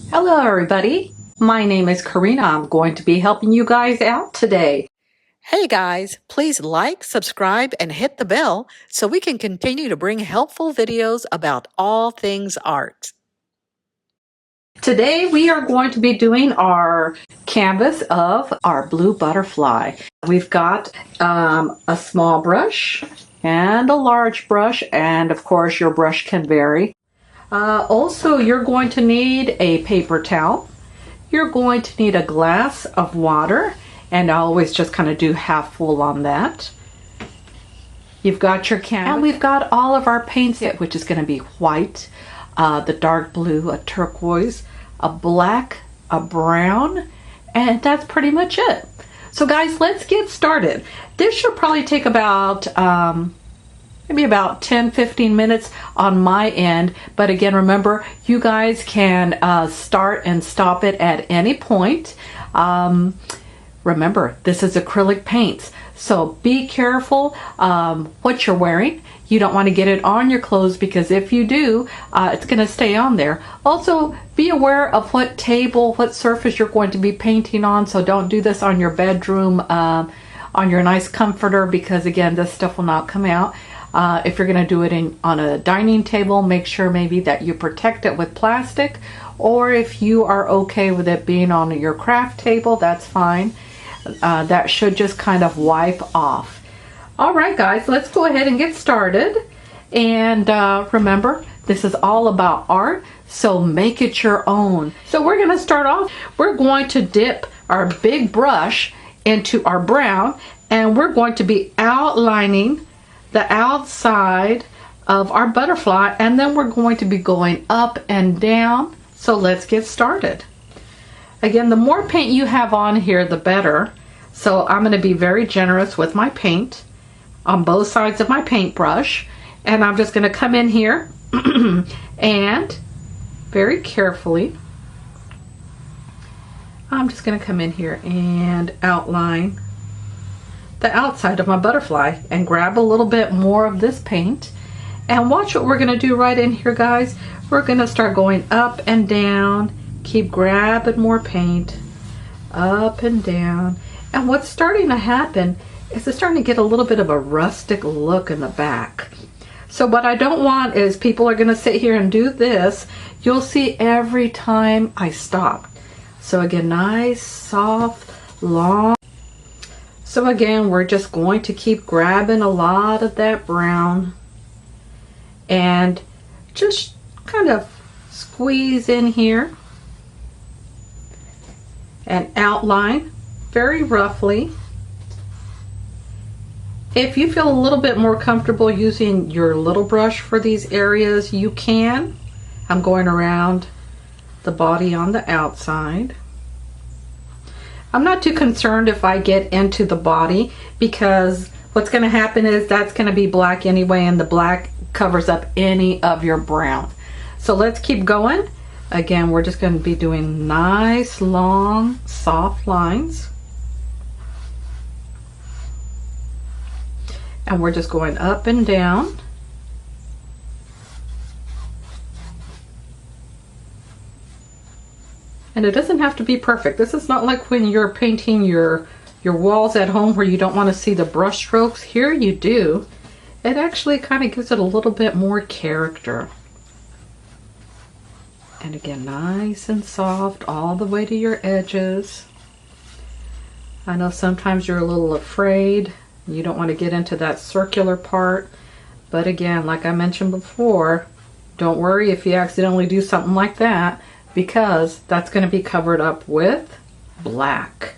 Hello everybody, my name is Karina. I'm going to be helping you guys out today. Hey guys, please like, subscribe, and hit the bell so we can continue to bring helpful videos about all things art. Today we are going to be doing our canvas of our blue butterfly. We've got a small brush and a large brush, and of course your brush can vary. Also, you're going to need a paper towel. You're going to need a glass of water, and I always just kind of do half full on that. You've got your canvas, and we've got all of our paints, which is going to be white, the dark blue, a turquoise, a black, a brown, and that's pretty much it. So guys, let's get started. This should probably take about maybe about 10-15 minutes on my end, but again, remember, you guys can start and stop it at any point. Remember, this is acrylic paints, so be careful what you're wearing. You don't want to get it on your clothes, because if you do, it's going to stay on there. Also, be aware of what table, what surface you're going to be painting on, so don't do this on your bedroom, on your nice comforter, because again, this stuff will not come out. If you're going to do it on a dining table, make sure maybe that you protect it with plastic, or if you are okay with it being on your craft table, that's fine. That should just kind of wipe off. All right, guys, let's go ahead and get started. And remember, this is all about art, so make it your own. So we're going to start off. We're going to dip our big brush into our brown, and we're going to be outlining the outside of our butterfly, and then we're going to be going up and down. So let's get started. Again, the more paint you have on here, the better. So I'm going to be very generous with my paint on both sides of my paintbrush, and I'm just going to come in here and very carefully, I'm just going to come in here and outline the outside of my butterfly and grab a little bit more of this paint. And watch what we're going to do right in here, guys. We're going to start going up and down, keep grabbing more paint, up and down. And what's starting to happen is it's starting to get a little bit of a rustic look in the back. So what I don't want is people are going to sit here and do this. You'll see every time I stop. So again, nice, soft, long. So again, we're just going to keep grabbing a lot of that brown and just kind of squeeze in here and outline very roughly. If you feel a little bit more comfortable using your little brush for these areas, you can. I'm going around the body on the outside. I'm not too concerned if I get into the body, because what's going to happen is that's going to be black anyway, and the black covers up any of your brown. So let's keep going. Again, we're just going to be doing nice, long, soft lines. And we're just going up and down. And it doesn't have to be perfect. This is not like when you're painting your walls at home where you don't want to see the brush strokes. Here you do. It actually kind of gives it a little bit more character. And again, nice and soft all the way to your edges. I know sometimes you're a little afraid. You don't want to get into that circular part. But again, like I mentioned before, don't worry if you accidentally do something like that, because that's going to be covered up with black.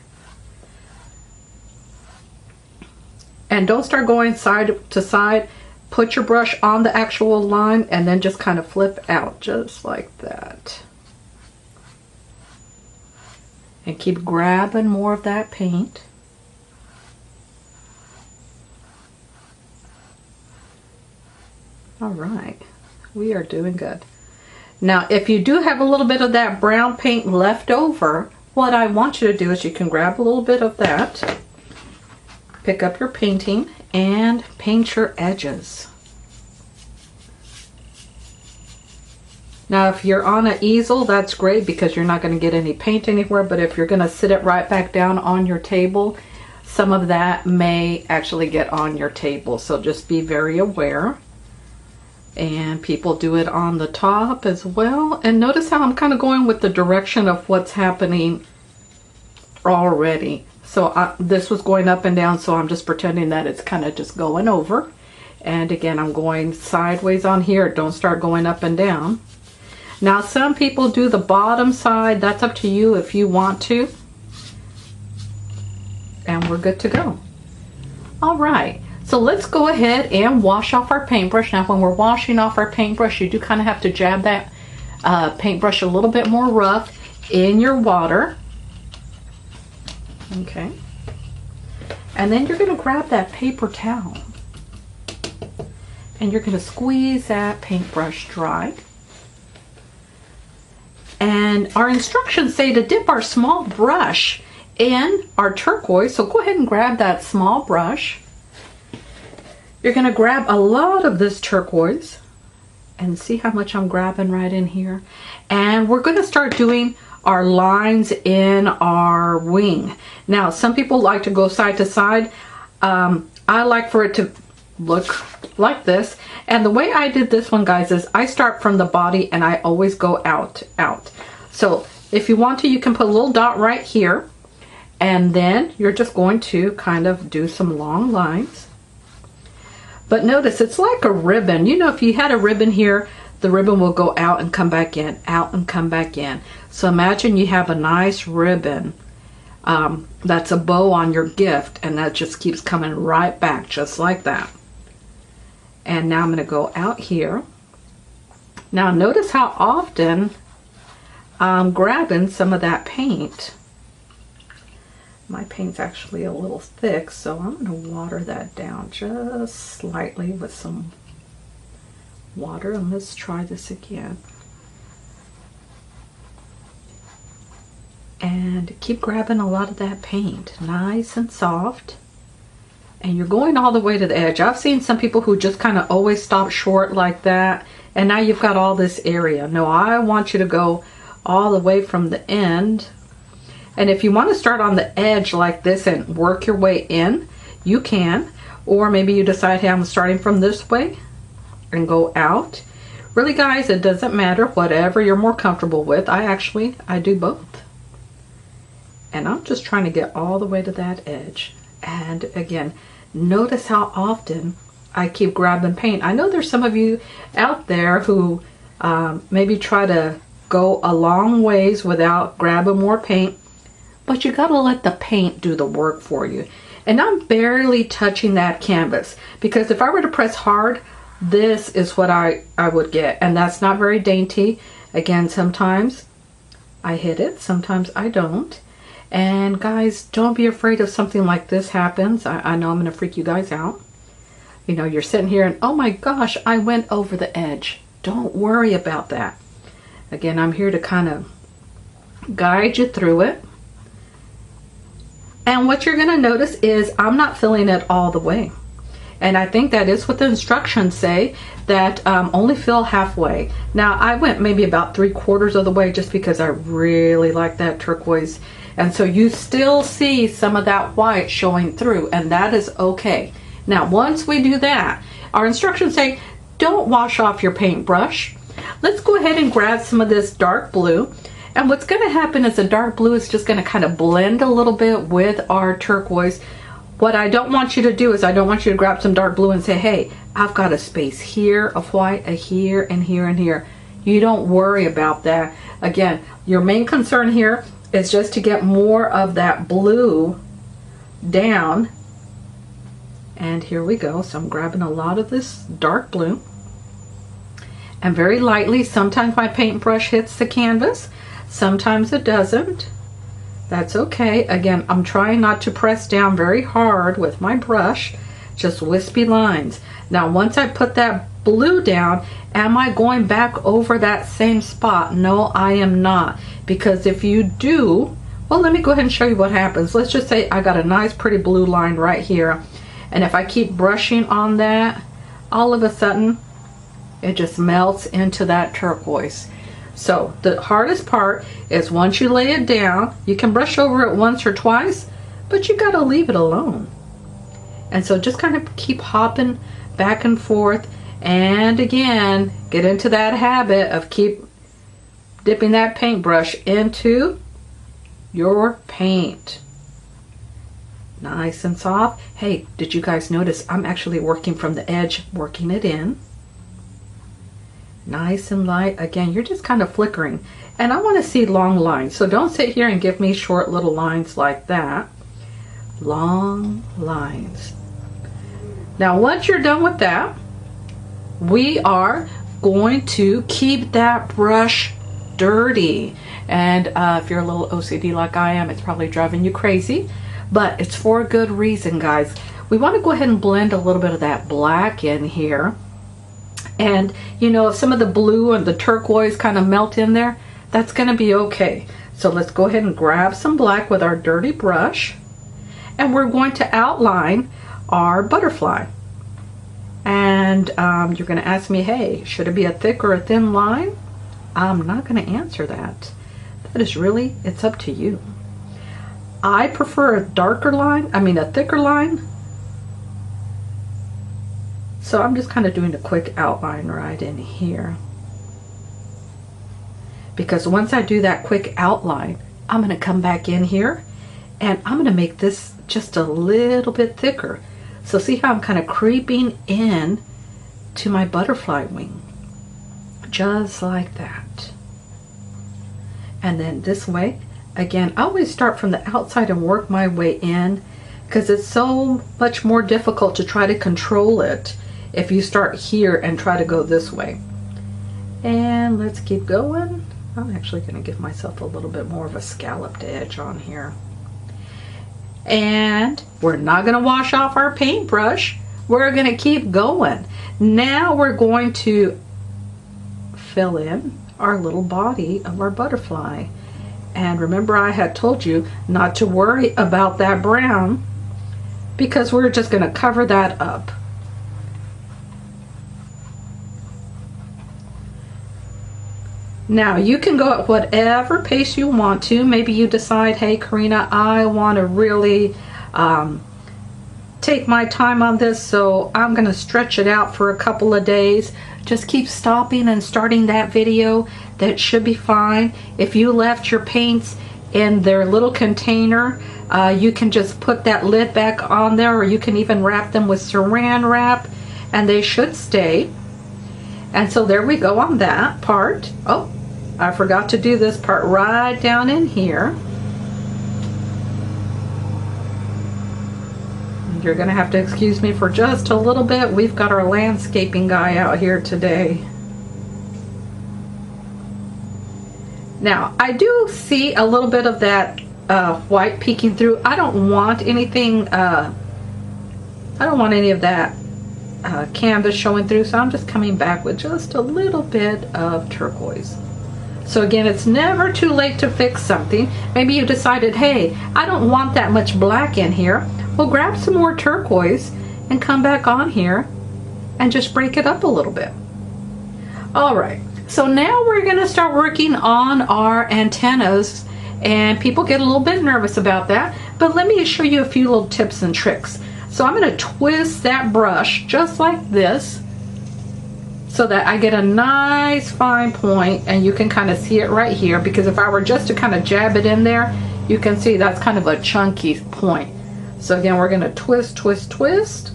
And don't start going side to side. Put your brush on the actual line and then just kind of flip out just like that. And keep grabbing more of that paint. All right, we are doing good. Now, if you do have a little bit of that brown paint left over, what I want you to do is you can grab a little bit of that, pick up your painting, and paint your edges. Now if you're on an easel, that's great because you're not going to get any paint anywhere, but if you're going to sit it right back down on your table, some of that may actually get on your table, so just be very aware. And people do it on the top as well. And notice how I'm kind of going with the direction of what's happening already. So this was going up and down, so I'm just pretending that it's kind of just going over. And again, I'm going sideways on here. Don't start going up and down. Now some people do the bottom side. That's up to you if you want to. And we're good to go. All right, so let's go ahead and wash off our paintbrush. Now when we're washing off our paintbrush, you do kind of have to jab that paintbrush a little bit more rough in your water. Okay. And then you're going to grab that paper towel and you're going to squeeze that paintbrush dry. And our instructions say to dip our small brush in our turquoise, so go ahead and grab that small brush. You're going to grab a lot of this turquoise and see how much I'm grabbing right in here. And we're going to start doing our lines in our wing. Now some people like to go side to side. I like for it to look like this, and the way I did this one, guys, is I start from the body and I always go out. So if you want to, you can put a little dot right here, and then you're just going to kind of do some long lines. But notice it's like a ribbon. You know, if you had a ribbon here, the ribbon will go out and come back in, out and come back in. So imagine you have a nice ribbon that's a bow on your gift, and that just keeps coming right back just like that. And now I'm going to go out here. Now notice how often I'm grabbing some of that paint. My paint's actually a little thick, so I'm going to water that down just slightly with some water. And let's try this again. And keep grabbing a lot of that paint, nice and soft. And you're going all the way to the edge. I've seen some people who just kind of always stop short like that, and now you've got all this area. No, I want you to go all the way from the end. And if you want to start on the edge like this and work your way in, you can. Or maybe you decide, hey, I'm starting from this way and go out. Really, guys, it doesn't matter, whatever you're more comfortable with. I do both. And I'm just trying to get all the way to that edge. And again, notice how often I keep grabbing paint. I know there's some of you out there who maybe try to go a long ways without grabbing more paint, but you gotta let the paint do the work for you. And I'm barely touching that canvas, because if I were to press hard, this is what I would get, and that's not very dainty. Again, sometimes I hit it, sometimes I don't. And guys, don't be afraid if something like this happens. I know I'm going to freak you guys out. You know, you're sitting here and, oh my gosh, I went over the edge. Don't worry about that. Again, I'm here to kind of guide you through it. And what you're going to notice is I'm not filling it all the way. And I think that is what the instructions say, that only fill halfway. Now, I went maybe about 3/4 of the way just because I really like that turquoise. And so you still see some of that white showing through, and that is okay. Now, once we do that, our instructions say, don't wash off your paintbrush. Let's go ahead and grab some of this dark blue. And what's going to happen is the dark blue is just going to kind of blend a little bit with our turquoise. What I don't want you to do is I don't want you to grab some dark blue and say, hey, I've got a space here of white, a here and here and here. You don't worry about that. Again, your main concern here is just to get more of that blue down. And here we go. So I'm grabbing a lot of this dark blue. And very lightly, sometimes my paintbrush hits the canvas, sometimes it doesn't. That's okay. Again, I'm trying not to press down very hard with my brush, just wispy lines. Now, once I put that blue down, am I going back over that same spot? No, I am not. Because if you do, well, let me go ahead and show you what happens. Let's just say I got a nice pretty blue line right here. And if I keep brushing on that, all of a sudden, it just melts into that turquoise. So the hardest part is once you lay it down, you can brush over it once or twice, but you got to leave it alone. And so just kind of keep hopping back and forth, and again, get into that habit of keep dipping that paintbrush into your paint. Nice and soft. Hey, did you guys notice I'm actually working from the edge, working it in? Nice and light. Again, you're just kind of flickering. And I want to see long lines. So don't sit here and give me short little lines like that. Long lines. Now, once you're done with that, we are going to keep that brush dirty. And if you're a little OCD like I am, it's probably driving you crazy. But it's for a good reason, guys. We want to go ahead and blend a little bit of that black in here. And, you know, if some of the blue and the turquoise kind of melt in there, that's going to be okay. So let's go ahead and grab some black with our dirty brush. And we're going to outline our butterfly. And you're going to ask me, hey, should it be a thick or a thin line? I'm not going to answer that. That is really, it's up to you. I prefer a darker line, a thicker line. So I'm just kind of doing a quick outline right in here. Because once I do that quick outline, I'm going to come back in here and I'm going to make this just a little bit thicker. So see how I'm kind of creeping in to my butterfly wing. Just like that. And then this way, again, I always start from the outside and work my way in, because it's so much more difficult to try to control it if you start here and try to go this way. And let's keep going. I'm actually going to give myself a little bit more of a scalloped edge on here. And we're not going to wash off our paintbrush. We're going to keep going. Now we're going to fill in our little body of our butterfly. And remember, I had told you not to worry about that brown because we're just going to cover that up. Now you can go at whatever pace you want to. Maybe you decide, hey Karina, I want to really take my time on this, so I'm going to stretch it out for a couple of days. Just keep stopping and starting that video. That should be fine. If you left your paints in their little container, you can just put that lid back on there, or you can even wrap them with saran wrap and they should stay. And so there we go on that part. Oh, I forgot to do this part right down in here. You're gonna have to excuse me for just a little bit. We've got our landscaping guy out here today. Now, I do see a little bit of that white peeking through. I don't want anything, I don't want any of that canvas showing through, so I'm just coming back with just a little bit of turquoise. So again, it's never too late to fix something. Maybe you decided, hey, I don't want that much black in here. Well, grab some more turquoise and come back on here and just break it up a little bit. All right, so now we're gonna start working on our antennas, and people get a little bit nervous about that, but let me show you a few little tips and tricks. So I'm gonna twist that brush just like this so that I get a nice fine point, and you can kind of see it right here, because if I were just to kind of jab it in there, you can see that's kind of a chunky point. So again, we're going to twist, twist, twist.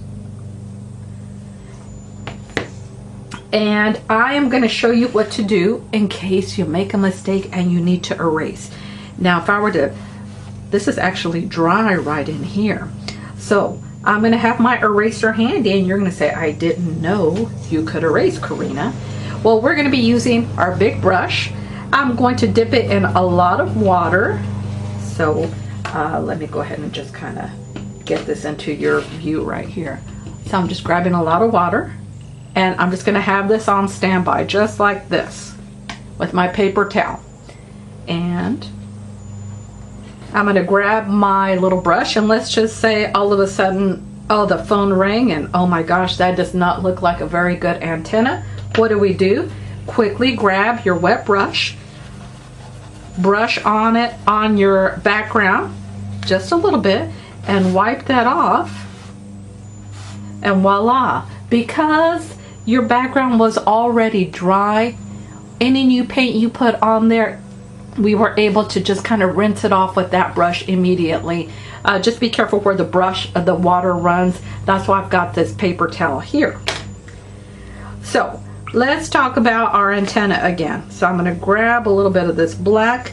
And I am going to show you what to do in case you make a mistake and you need to erase. Now, if I were to, this is actually dry right in here. So I'm going to have my eraser handy, and you're going to say, I didn't know you could erase, Karina. Well, we're going to be using our big brush. I'm going to dip it in a lot of water. So let me go ahead and just kind of get this into your view right here. So I'm just grabbing a lot of water, and I'm just going to have this on standby just like this with my paper towel. And I'm going to grab my little brush, and let's just say all of a sudden, oh, the phone rang, and oh my gosh, that does not look like a very good antenna. What do? quickly grab your wet brush, brush on it on your background just a little bit, and wipe that off, and voila. Because your background was already dry, any new paint you put on there, we were able to just kind of rinse it off with that brush immediately. Just be careful where the water runs. That's why I've got this paper towel here. So let's talk about our antenna again. So I'm going to grab a little bit of this black.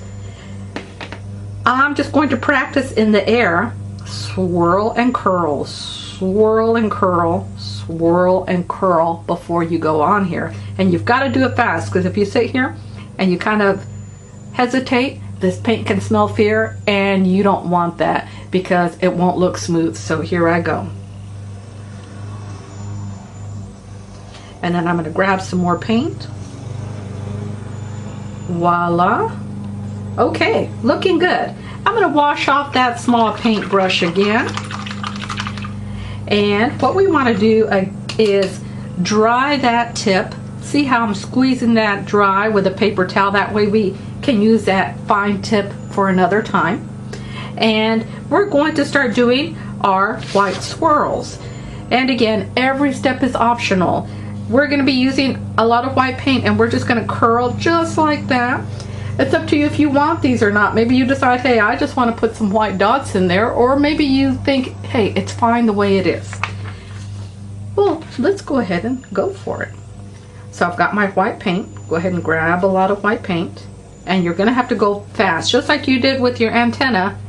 I'm just going to practice in the air. Swirl and curl, swirl and curl, swirl and curl before you go on here. And you've got to do it fast, because if you sit here and you kind of hesitate, this paint can smell fear, and you don't want that because it won't look smooth. So here I go. And then I'm going to grab some more paint. Voila. Okay, looking good. I'm going to wash off that small paintbrush again. And what we want to do is dry that tip. See how I'm squeezing that dry with a paper towel? That way we can use that fine tip for another time. And we're going to start doing our white swirls. And again, every step is optional. We're going to be using a lot of white paint, and we're just going to curl just like that. It's up to you if you want these or not. Maybe you decide, hey, I just want to put some white dots in there, or maybe you think, hey, it's fine the way it is. Well, let's go ahead and go for it. So I've got my white paint. Go ahead and grab a lot of white paint, and you're going to have to go fast, just like you did with your antenna.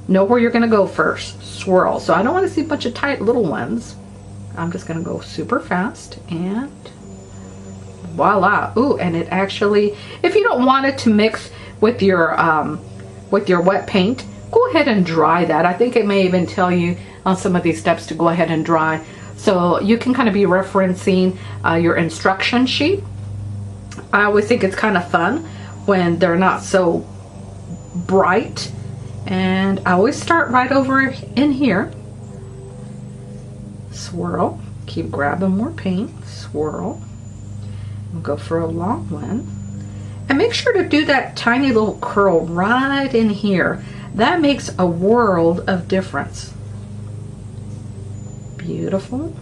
Know where you're going to go first. Swirl. So I don't want to see a bunch of tight little ones. I'm just going to go super fast, and voila. Ooh, and it actually, if you don't want it to mix with your wet paint, go ahead and dry that. I think it may even tell you on some of these steps to go ahead and dry, so you can kind of be referencing your instruction sheet. I always think it's kind of fun when they're not so bright, and I always start right over in here. Swirl, keep grabbing more paint, swirl. We'll go for a long one, and make sure to do that tiny little curl right in here. That makes a world of difference. Beautiful.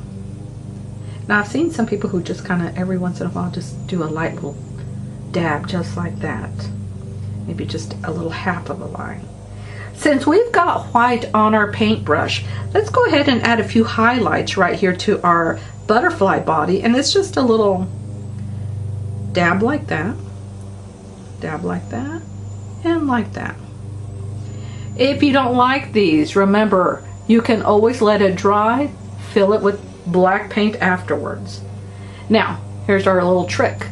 Now I've seen some people who just kind of every once in a while just do a light little dab just like that. Maybe just a little half of a line. Since we've got white on our paintbrush, let's go ahead and add a few highlights right here to our butterfly body, and it's just a little dab like that, and like that. If you don't like these, remember, you can always let it dry, fill it with black paint afterwards. Now, here's our little trick.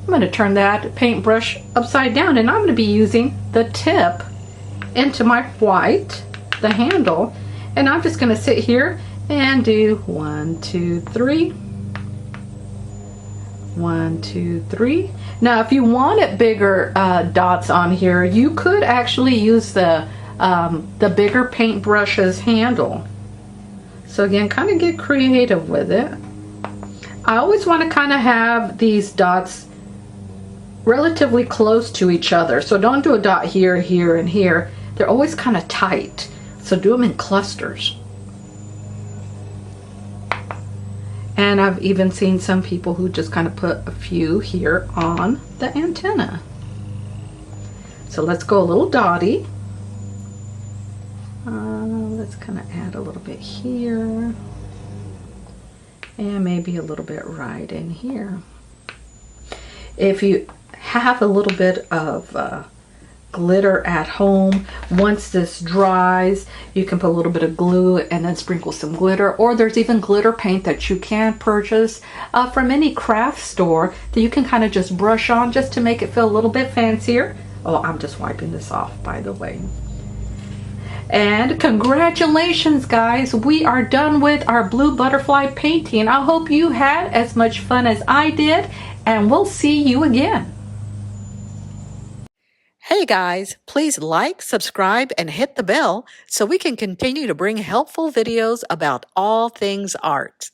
I'm going to turn that paintbrush upside down, and I'm going to be using the tip into my white, the handle, and I'm just going to sit here and do 1, 2, 3. 1, 2, 3. Now if you wanted bigger dots on here, you could actually use the bigger paintbrush's handle. So again, kind of get creative with it. I always want to kind of have these dots relatively close to each other. So don't do a dot here, here, and here. They're always kind of tight. So do them in clusters. And I've even seen some people who just kind of put a few here on the antenna. So let's go a little dotty. Let's kind of add a little bit here. And maybe a little bit right in here. If you have a little bit of glitter at home, once this dries, you can put a little bit of glue and then sprinkle some glitter, or there's even glitter paint that you can purchase from any craft store that you can kind of just brush on just to make it feel a little bit fancier. Oh, I'm just wiping this off, by the way. And congratulations, guys, we are done with our blue butterfly painting. I hope you had as much fun as I did, and we'll see you again. Hey guys, please like, subscribe, and hit the bell so we can continue to bring helpful videos about all things art.